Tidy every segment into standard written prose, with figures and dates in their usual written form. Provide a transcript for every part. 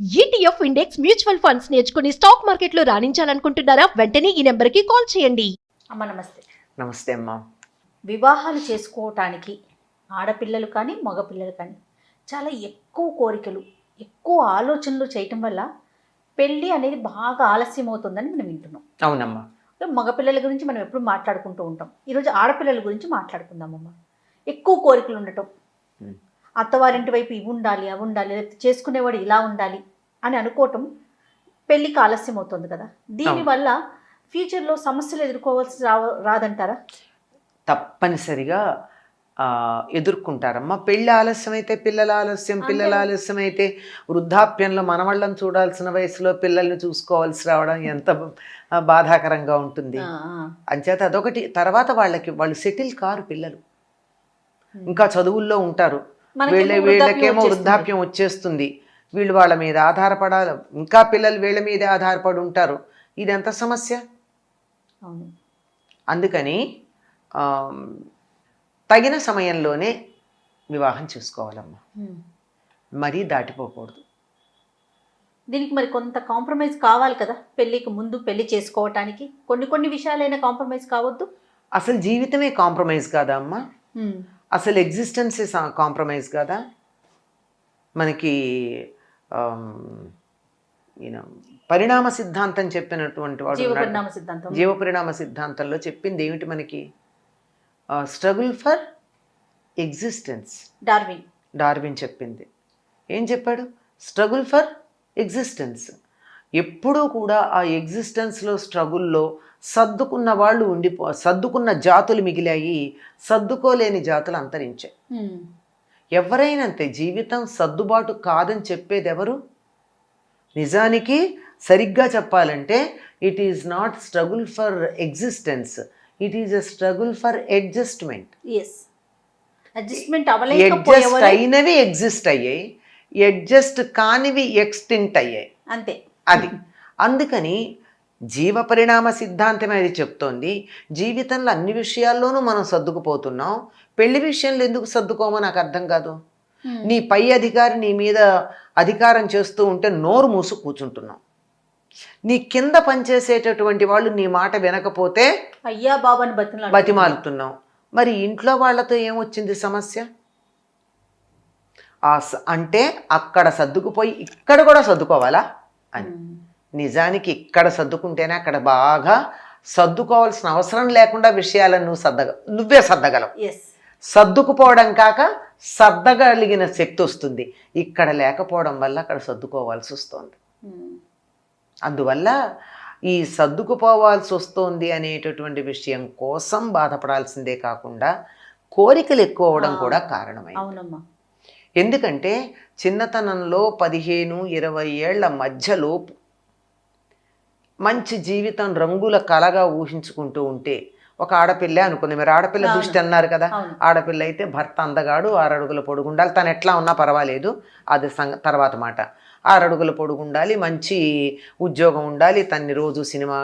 ETF index mutual funds నేర్చుకుని stock మార్కెట్లో రాణించాలనుకుంటున్నారా? వెంటనే ఈ నెంబర్కి కాల్ చేయండి. అమ్మ నమస్తే. నమస్తే అమ్మా. వివాహాలు చేసుకోవటానికి ఆడపిల్లలు కానీ మగపిల్లలు కానీ చాలా ఎక్కువ కోరికలు, ఎక్కువ ఆలోచనలు చేయటం వల్ల పెళ్ళి అనేది బాగా ఆలస్యం అవుతుందని మనం వింటున్నాం. అవునమ్మా. మగపిల్లల గురించి మనం ఎప్పుడు మాట్లాడుకుంటూ ఉంటాం. ఈరోజు ఆడపిల్లల గురించి మాట్లాడుకుందామమ్మా. ఎక్కువ కోరికలు ఉండటం, అత్తవారింటి వైపు ఇవి ఉండాలి, అవి ఉండాలి, లేకపోతే చేసుకునేవాడు ఇలా ఉండాలి అని అనుకోవటం పెళ్ళికి ఆలస్యం అవుతుంది కదా. దీనివల్ల ఫ్యూచర్లో సమస్యలు ఎదుర్కోవాల్సి రాదంటారా? తప్పనిసరిగా ఎదుర్కొంటారమ్మా. పెళ్ళి ఆలస్యం అయితే పిల్లల ఆలస్యం, పిల్లల ఆలస్యం అయితే వృద్ధాప్యంలో మనవాళ్ళని చూడాల్సిన వయసులో పిల్లల్ని చూసుకోవాల్సి రావడం ఎంత బాధాకరంగా ఉంటుంది. అంచేత అదొకటి. తర్వాత వాళ్ళు సెటిల్ కారు, పిల్లలు ఇంకా చదువుల్లో ఉంటారు. వీళ్ళకేమో వృద్ధాప్యం వచ్చేస్తుంది. వీళ్ళు వాళ్ళ మీద ఆధారపడాలి, ఇంకా పిల్లలు వీళ్ళ మీదే ఆధారపడి ఉంటారు. ఇది ఎంత సమస్య. అందుకని తగిన సమయంలోనే వివాహం చూసుకోవాలమ్మా, మరీ దాటిపోకూడదు. దీనికి మరి కొంత కాంప్రమైజ్ కావాలి కదా. పెళ్ళికి ముందు పెళ్లి చేసుకోవటానికి కొన్ని విషయాలైనా కాంప్రమైజ్ కావద్దు. అసలు జీవితమే కాంప్రమైజ్ కాదా అమ్మా? అసలు ఎగ్జిస్టెన్సే కాంప్రమైజ్ కాదా? మనకి పరిణామ సిద్ధాంతం చెప్పినటువంటి వాడు జీవ పరిణామ సిద్ధాంతంలో చెప్పింది ఏమిటి మనకి? Struggle for existence. డార్విన్ చెప్పింది. ఏం చెప్పాడు? Struggle for existence. ఎప్పుడూ కూడా ఆ ఎగ్జిస్టెన్స్లో, స్ట్రగుల్లో సర్దుకున్న వాళ్ళు సర్దుకున్న జాతులు మిగిలాయి, సర్దుకోలేని జాతులు అంతరించాయి. ఎవరైనా అంతే. జీవితం సర్దుబాటు కాదని చెప్పేది ఎవరు? నిజానికి సరిగ్గా చెప్పాలంటే it is not struggle for existence, it is a struggle for adjustment. Adjust అయినవి ఎగ్జిస్ట్ అయ్యాయి, అడ్జస్ట్ కానివి ఎక్స్టింక్ట్ అయ్యాయి, అంతే. అది అందుకని జీవ పరిణామ సిద్ధాంతం అది చెప్తోంది. జీవితంలో అన్ని విషయాల్లోనూ మనం సర్దుకుపోతున్నాం. పెళ్లి విషయంలో ఎందుకు సర్దుకోమో నాకు అర్థం కాదు. నీ పై అధికారి నీ మీద అధికారం చేస్తూ ఉంటే నోరు మూసు కూర్చుంటున్నాం. నీ కింద పనిచేసేటటువంటి వాళ్ళు నీ మాట వినకపోతే అయ్యా బాబాని బతిమాలుతున్నాం. మరి ఇంట్లో వాళ్ళతో ఏమొచ్చింది సమస్య? అంటే అక్కడ సర్దుకుపోయి ఇక్కడ కూడా సర్దుకోవాలా అని. నిజానికి ఇక్కడ సర్దుకుంటేనే అక్కడ బాగా సర్దుకోవాల్సిన అవసరం లేకుండా విషయాలను నువ్వే సర్దగలవు. సర్దుకుపోవడం కాక సర్దగలిగిన శక్తి వస్తుంది. ఇక్కడ లేకపోవడం వల్ల అక్కడ సర్దుకోవాల్సి వస్తుంది. అందువల్ల ఈ సర్దుకుపోవాల్సి వస్తుంది అనేటటువంటి విషయం కోసం బాధపడాల్సిందే కాకుండా కోరికలు ఎక్కువ అవడం కూడా కారణమైంది. ఎందుకంటే చిన్నతనంలో 15-20 ఏళ్ల మధ్యలో మంచి జీవితం రంగుల కలగా ఊహించుకుంటూ ఉంటే, ఒక ఆడపిల్లే అనుకుంది, మీరు ఆడపిల్ల దృష్టి అన్నారు కదా, ఆడపిల్ల అయితే భర్త అందగాడు, 6 అడుగుల పొడుగుండాలి, తను ఎట్లా ఉన్నా పర్వాలేదు, అది తర్వాత మాట. 6 అడుగుల పొడుగుండాలి, మంచి ఉద్యోగం ఉండాలి, తన్ని రోజు సినిమా,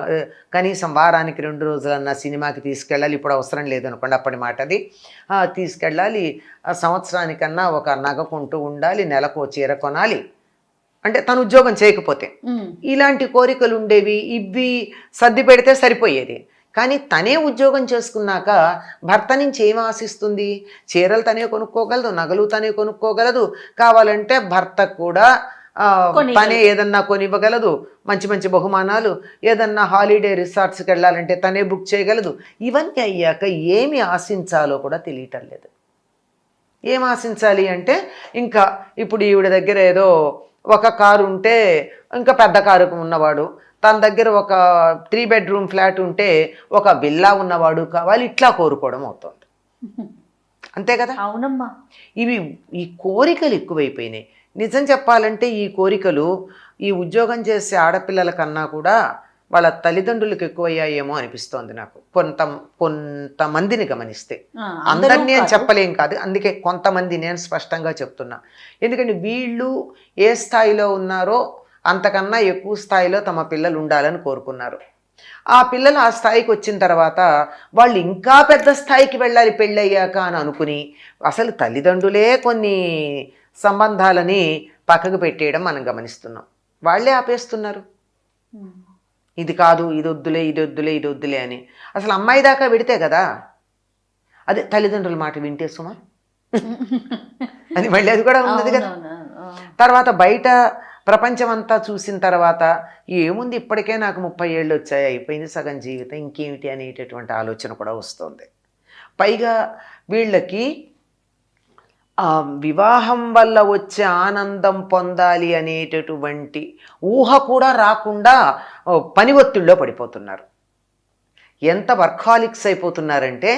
కనీసం వారానికి 2 రోజులన్నా సినిమాకి తీసుకెళ్ళాలి. ఇప్పుడు అవసరం లేదనుకోండి, అప్పటి మాట అది. తీసుకెళ్ళాలి. సంవత్సరానికన్నా ఒక నగ కొంటూ ఉండాలి, నెలకు చీర కొనాలి, అంటే తను ఉద్యోగం చేయకపోతే. ఇలాంటి కోరికలు ఉండేవి. ఇవి సర్ది పెడితే సరిపోయేది. కానీ తనే ఉద్యోగం చేసుకున్నాక భర్త నుంచి ఏం ఆశిస్తుంది? చీరలు తనే కొనుక్కోగలదు, నగలు తనే కొనుక్కోగలదు, కావాలంటే భర్త కూడా తనే ఏదన్నా కొనివ్వగలదు, మంచి మంచి బహుమానాలు, ఏదన్నా హాలిడే రిసార్ట్స్కి వెళ్ళాలంటే తనే బుక్ చేయగలదు. ఇవన్నీ అయ్యాక ఏమి ఆశించాలో కూడా తెలియటం లేదు. ఏం ఆశించాలి అంటే, ఇంకా ఇప్పుడు ఈవిడ దగ్గర ఏదో ఒక కారు ఉంటే ఇంకా పెద్ద కారు ఉన్నవాడు, తన దగ్గర ఒక 3 బెడ్రూమ్ ఫ్లాట్ ఉంటే ఒక విల్లా ఉన్నవాడు కావాలి, ఇట్లా కోరుకోవడం అవుతుంది. అంతే కదా? అవునమ్మా. ఈ కోరికలు ఎక్కువైపోయినాయి. నిజం చెప్పాలంటే ఈ కోరికలు ఈ ఉద్యోగం చేసే ఆడపిల్లల కన్నా కూడా వాళ్ళ తల్లిదండ్రులకు ఎక్కువయ్యాయేమో అనిపిస్తోంది నాకు, కొంతమందిని గమనిస్తే. అందరినీ అని చెప్పలేం కాదు, అందుకే కొంతమంది నేను స్పష్టంగా చెప్తున్నా. ఎందుకంటే వీళ్ళు ఏ స్థాయిలో ఉన్నారో అంతకన్నా ఎక్కువ స్థాయిలో తమ పిల్లలు ఉండాలని కోరుకున్నారు. ఆ పిల్లలు ఆ స్థాయికి వచ్చిన తర్వాత వాళ్ళు ఇంకా పెద్ద స్థాయికి వెళ్ళాలి పెళ్ళయ్యాక అని అనుకుని, అసలు తల్లిదండ్రులే కొన్ని సంబంధాలని పక్కకు పెట్టేయడం మనం గమనిస్తున్నాం. వాళ్ళే ఆపేస్తున్నారు. ఇది కాదు, ఇది వద్దులే, ఇది వద్దులే, ఇది వద్దులే అని. అసలు అమ్మాయి దాకా పెడితే కదా, అదే తల్లిదండ్రుల మాట వింటే సుమా అని మళ్ళీ అది కూడా ఉన్నది కదా. తర్వాత బయట ప్రపంచం అంతా చూసిన తర్వాత ఏముంది, ఇప్పటికే నాకు 30 ఏళ్ళు వచ్చాయి, అయిపోయింది సగం జీవితం, ఇంకేమిటి అనేటటువంటి ఆలోచన కూడా వస్తుంది. పైగా వీళ్ళకి వివాహం వల్ల వచ్చే ఆనందం పొందాలి అనేటటువంటి ఊహ కూడా రాకుండా పని ఒత్తిడిలో పడిపోతున్నారు. ఎంత వర్కాలిక్స్ అయిపోతున్నారంటే,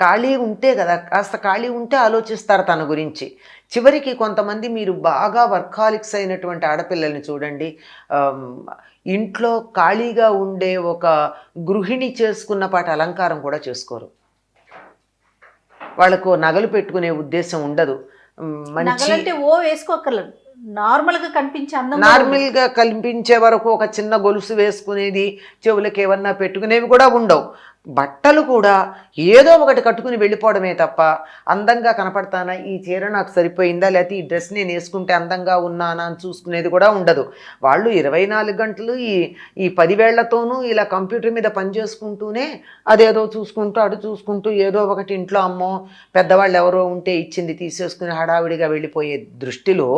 ఖాళీ ఉంటే కదా, కాస్త ఖాళీ ఉంటే ఆలోచిస్తారు తన గురించి. చివరికి కొంతమంది, మీరు బాగా వర్కాలిక్స్ అయినటువంటి ఆడపిల్లల్ని చూడండి, ఇంట్లో ఖాళీగా ఉండే ఒక గృహిణి చేసుకున్న పాటి అలంకారం కూడా చేసుకోరు. వాళ్ళకు నగలు పెట్టుకునే ఉద్దేశం ఉండదు. మంచి వేసుకోకర్లేదు, నార్మల్గా కనిపించే వరకు ఒక చిన్న గొలుసు వేసుకునేది, చెవులకి ఏమన్నా పెట్టుకునేవి కూడా ఉండవు. బట్టలు కూడా ఏదో ఒకటి కట్టుకుని వెళ్ళిపోవడమే తప్ప, అందంగా కనపడతానా, ఈ చీర నాకు సరిపోయిందా, లేకపోతే ఈ డ్రెస్ నేను వేసుకుంటే అందంగా ఉన్నానా అని చూసుకునేది కూడా ఉండదు. వాళ్ళు 24 గంటలు ఈ 10 వేళ్లతోనూ ఇలా కంప్యూటర్ మీద పని చేసుకుంటూనే అదేదో చూసుకుంటూ అటు చూసుకుంటూ ఏదో ఒకటి ఇంట్లో అమ్మో పెద్దవాళ్ళు ఎవరో ఉంటే ఇచ్చింది తీసేసుకుని హడావిడిగా వెళ్ళిపోయే దృష్టిలో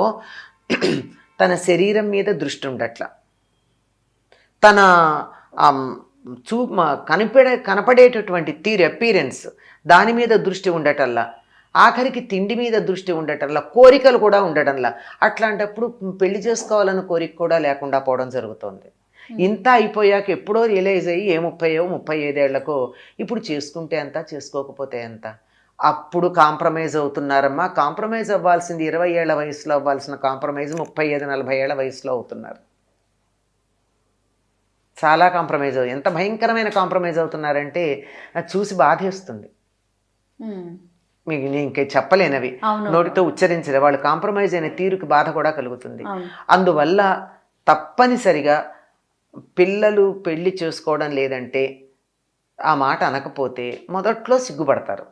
తన శరీరం మీద దృష్టి ఉండట్ల, తన కనపడేటటువంటి అపీరెన్స్ దాని మీద దృష్టి ఉండటల్లా, ఆఖరికి తిండి మీద దృష్టి ఉండటంలా, కోరికలు కూడా ఉండటంలా. అట్లాంటప్పుడు పెళ్లి చేసుకోవాలన్న కోరిక కూడా లేకుండా పోవడం జరుగుతుంది. ఇంత అయిపోయాక ఎప్పుడో రియలైజ్ అయ్యి 35 ఏళ్లకో ఇప్పుడు చేసుకుంటే ఎంత, చేసుకోకపోతే ఎంత, అప్పుడు కాంప్రమైజ్ అవుతున్నారమ్మా. కాంప్రమైజ్ అవ్వాల్సింది 20 ఏళ్ల వయసులో అవ్వాల్సిన కాంప్రమైజ్ 35-40 ఏళ్ల వయసులో అవుతున్నారు. చాలా కాంప్రమైజ్ ఎంత భయంకరమైన కాంప్రమైజ్ అవుతున్నారంటే అది చూసి బాధేస్తుంది. మీకు నేను ఇంకే చెప్పలేనవి, నోటితో ఉచ్చరించలే. వాళ్ళు కాంప్రమైజ్ అయిన తీరుకి బాధ కూడా కలుగుతుంది. అందువల్ల తప్పనిసరిగా పిల్లలు పెళ్లి చేసుకోవడం లేదంటే, ఆ మాట అనకపోతే మొదట్లో సిగ్గుపడతారు,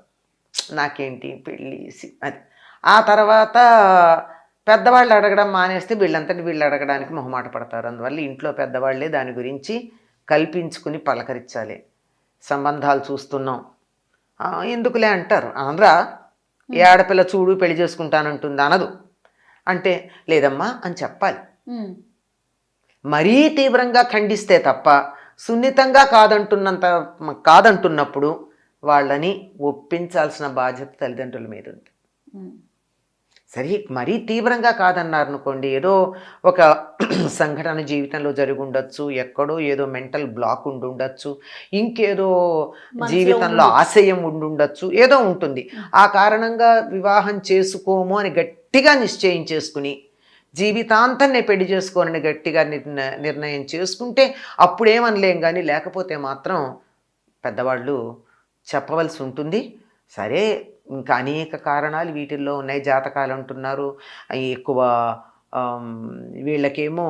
నాకేంటి పెళ్ళి అది. ఆ తర్వాత పెద్దవాళ్ళు అడగడం మానేస్తే వీళ్ళంతటి వీళ్ళు అడగడానికి మొహమాట పడతారు. అందువల్ల ఇంట్లో పెద్దవాళ్ళే దాని గురించి కల్పించుకుని పలకరించాలి. సంబంధాలు చూస్తున్నాం, ఎందుకులే అంటారు. అనరా, ఏ ఆడపిల్ల చూడు పెళ్లి చేసుకుంటానంటుంది అనదు. అంటే లేదమ్మా అని చెప్పాలి. మరీ తీవ్రంగా ఖండిస్తే తప్ప, సున్నితంగా కాదంటున్నప్పుడు వాళ్ళని ఒప్పించాల్సిన బాధ్యత తల్లిదండ్రుల మీద ఉంది. సరే, మరీ తీవ్రంగా కాదన్నారనుకోండి, ఏదో ఒక సంఘటన జీవితంలో జరిగి ఉండొచ్చు, ఎక్కడో ఏదో మెంటల్ బ్లాక్ ఉండుండొచ్చు, ఇంకేదో జీవితంలో ఆశయం ఉండుండొచ్చు, ఏదో ఉంటుంది. ఆ కారణంగా వివాహం చేసుకోము అని గట్టిగా నిశ్చయం చేసుకుని, జీవితాంతం నేను పెళ్లి చేసుకోనని గట్టిగా నిర్ణయం చేసుకుంటే అప్పుడేమనలేం. కానీ లేకపోతే మాత్రం పెద్దవాళ్ళు చెప్పవలసి ఉంటుంది. సరే, ఇంకా అనేక కారణాలు వీటిల్లో ఉన్నాయి. జాతకాలు అంటున్నారు, ఎక్కువ వీళ్ళకేమో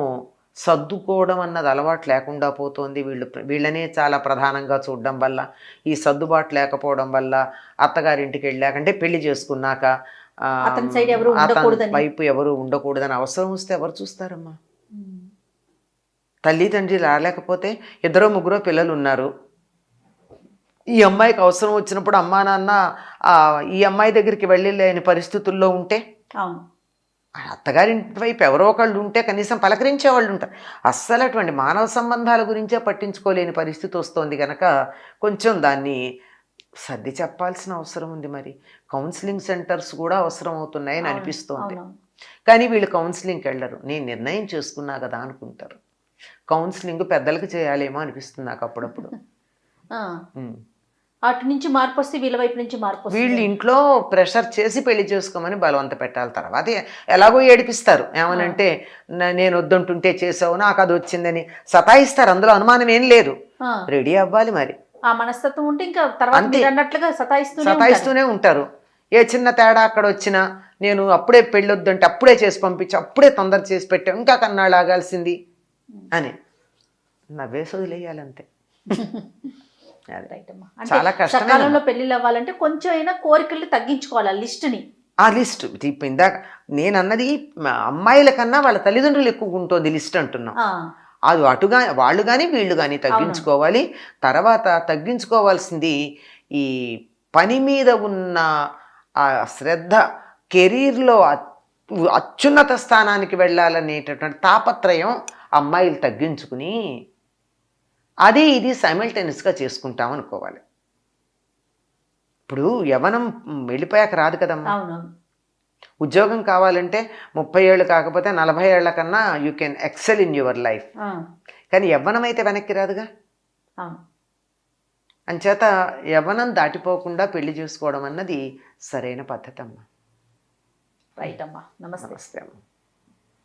సర్దుకోవడం అన్నది అలవాటు లేకుండా పోతుంది. వీళ్ళనే చాలా ప్రధానంగా చూడడం వల్ల, ఈ సర్దుబాటు లేకపోవడం వల్ల అత్తగారింటికి వెళ్ళాకంటే పెళ్లి చేసుకున్నాక అతని వైపు ఎవరు ఉండకూడదని అవసరం వస్తే ఎవరు చూస్తారమ్మా? తల్లిదండ్రి రాలేకపోతే 2-3 పిల్లలు ఉన్నారు, ఈ అమ్మాయికి అవసరం వచ్చినప్పుడు అమ్మా నాన్న ఈ అమ్మాయి దగ్గరికి వెళ్ళలేని పరిస్థితుల్లో ఉంటే, అత్తగారింటి వైపు ఎవరో ఒకళ్ళు ఉంటే కనీసం పలకరించే వాళ్ళు ఉంటారు. అస్సలు అటువంటి మానవ సంబంధాల గురించే పట్టించుకోలేని పరిస్థితి వస్తుంది కనుక కొంచెం దాన్ని సర్ది చెప్పాల్సిన అవసరం ఉంది. మరి కౌన్సిలింగ్ సెంటర్స్ కూడా అవసరం అవుతున్నాయని అనిపిస్తోంది. కానీ వీళ్ళు కౌన్సిలింగ్కి వెళ్ళరు. నేను నిర్ణయం చేసుకున్నా కదా అనుకుంటారు. కౌన్సిలింగ్ పెద్దలకు చేయాలేమో అనిపిస్తుంది నాకు అప్పుడప్పుడు. అటు నుంచి మార్పు వస్తే వీళ్ళ వైపు నుంచి మార్పు, వీళ్ళు ఇంట్లో ప్రెషర్ చేసి పెళ్లి చేసుకోమని బలవంత పెట్టాలి. తర్వాత ఎలాగో ఏడిపిస్తారు, ఏమనంటే నేను వద్దంటుంటే చేసావు, నాకు అది వచ్చిందని సతాయిస్తారు. అందులో అనుమానం ఏం లేదు. రెడీ అవ్వాలి మరి. ఆ మనస్తత్వం ఉంటే ఇంకా తర్వాత అన్నట్లుగా సతాయిస్తూనే ఉంటారు. ఏ చిన్న తేడా అక్కడ వచ్చినా నేను అప్పుడే పెళ్ళి వద్దంటే అప్పుడే చేసి పంపించి అప్పుడే తొందర చేసి పెట్టావు, ఇంకా కన్నాళ్ళు ఆగాల్సింది అని నవ్వేసి వదిలేయాలంతే. చాలా కష్టం. సకాలంలో పెళ్లిళ్ళు అవ్వాలంటే కొంచెం అయినా కోరికల్ని తగ్గించుకోవాలి, లిస్ట్ని. ఆ లిస్ట్ ఇప్పుడు ఇందాక నేను అన్నది అమ్మాయిల కన్నా వాళ్ళ తల్లిదండ్రులు ఎక్కువ ఉంటుంది లిస్ట్ అంటున్నాం. అది అటుగా వాళ్ళు కానీ వీళ్ళు కానీ తగ్గించుకోవాలి. తర్వాత తగ్గించుకోవాల్సింది ఈ పని మీద ఉన్న ఆ శ్రద్ధ, కెరీర్లో అత్యున్నత స్థానానికి వెళ్ళాలనేటటువంటి తాపత్రయం అమ్మాయిలు తగ్గించుకుని అది ఇది సైమల్టేనియస్గా చేసుకుంటాం అనుకోవాలి. ఇప్పుడు యవ్వనం వెళ్ళిపోయాక రాదు కదమ్మా. ఉద్యోగం కావాలంటే 30 ఏళ్ళు కాకపోతే 40 ఏళ్ల కన్నా you can XL in your life. కానీ యవ్వనం అయితే వెనక్కి రాదుగా. అంచేత యవ్వనం దాటిపోకుండా పెళ్లి చేసుకోవడం అన్నది సరైన పద్ధతి అమ్మా. రైట్ అమ్మా. నమస్తే. నమస్తే అమ్మా.